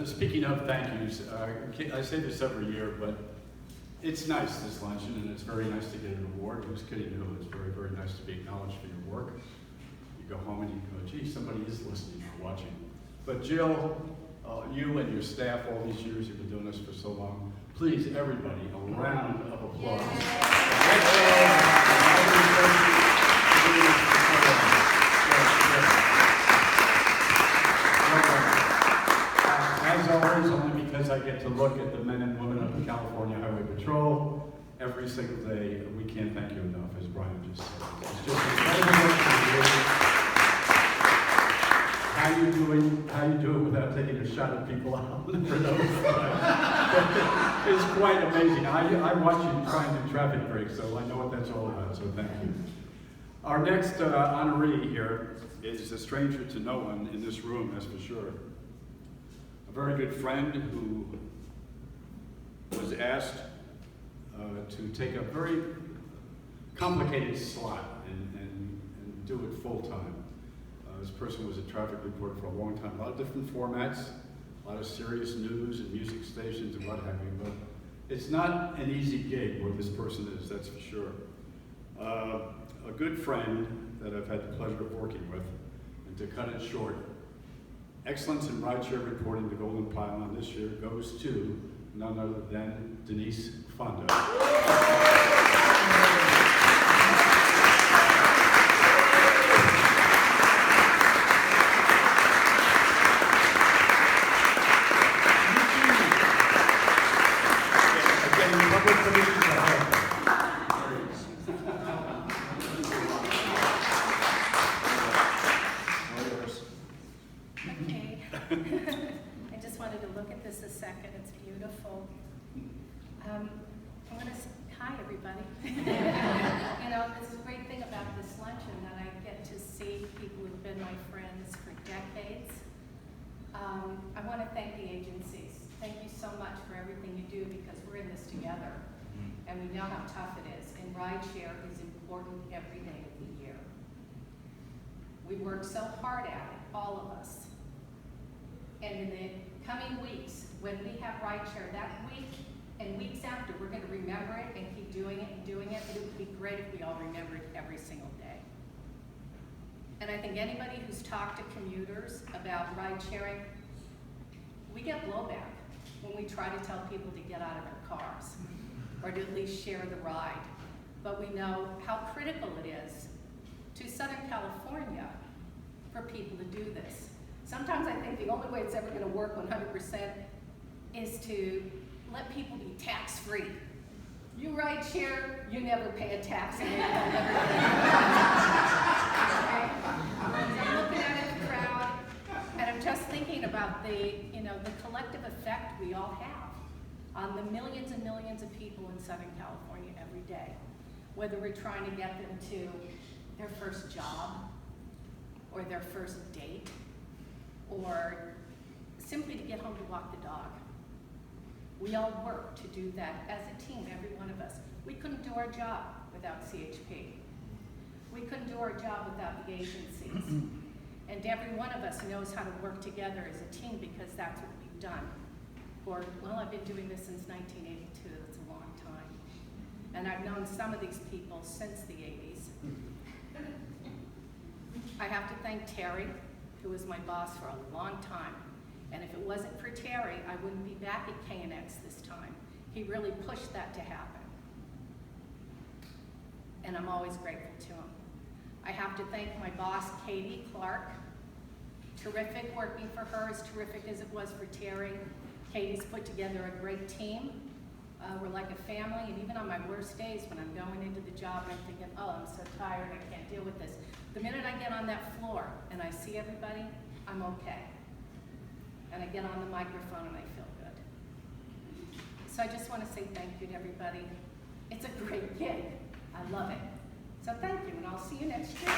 Speaking of thank yous, I say this every year, but it's nice, this luncheon, and it's very nice to get an award. Who's kidding who? It's very, very nice to be acknowledged for your work. You go home and you go, gee, somebody is listening or watching. But Jill, you and your staff, all these years, you've been doing this for so long. Please, everybody, a round of applause. As always, only because I get to look at the men and women of the California Highway Patrol every single day, we can't thank you enough, as Brian just said. It's just incredible work you do. How you doing without taking a shot at people out? It's quite amazing. I watch you try and do traffic breaks, so I know what that's all about, so thank you. Our next honoree here is a stranger to no one in this room, that's for sure. A very good friend who was asked to take a very complicated slot and do it full time. This person was a traffic reporter for a long time, a lot of different formats, a lot of serious news and music stations and what have you, but it's not an easy gig where this person is, that's for sure. A good friend that I've had the pleasure of working with, and to cut it short, excellence in rideshare reporting, the Golden Pylon this year goes to none other than Denise Fondo. I just wanted to look at this a second. It's beautiful. Hi, everybody. You know, this is a great thing about this luncheon that I get to see people who've been my friends for decades. I want to thank the agencies. Thank you so much for everything you do, because we're in this together, and we know how tough it is. And rideshare is important every day of the year. We work so hard at it, all of us. And in the coming weeks, when we have rideshare that week and weeks after, we're going to remember it and keep doing it and doing it. It would be great if we all remembered every single day. And I think anybody who's talked to commuters about ride sharing, we get blowback when we try to tell people to get out of their cars or to at least share the ride. But we know how critical it is to Southern California for people to do this. Sometimes I think the only way it's ever going to work 100% is to let people be tax-free. You ride share, you never pay a tax. I'm looking at the crowd, and I'm just thinking about the collective effect we all have on the millions and millions of people in Southern California every day. Whether we're trying to get them to their first job, or their first date, or simply to get home to walk the dog. We all work to do that as a team, every one of us. We couldn't do our job without CHP. We couldn't do our job without the agencies. And every one of us knows how to work together as a team, because that's what we've done. I've been doing this since 1982, that's a long time. And I've known some of these people since the 80s. I have to thank Terry, who was my boss for a long time. And if it wasn't for Terry, I wouldn't be back at KNX this time. He really pushed that to happen. And I'm always grateful to him. I have to thank my boss, Katie Clark. Terrific working for her, as terrific as it was for Terry. Katie's put together a great team. We're like a family, and even on my worst days when I'm going into the job and I'm thinking, oh, I'm so tired, I can't deal with this. The minute I get on that floor and I see everybody, I'm okay. And I get on the microphone and I feel good. So I just want to say thank you to everybody. It's a great gig. I love it. So thank you, and I'll see you next year.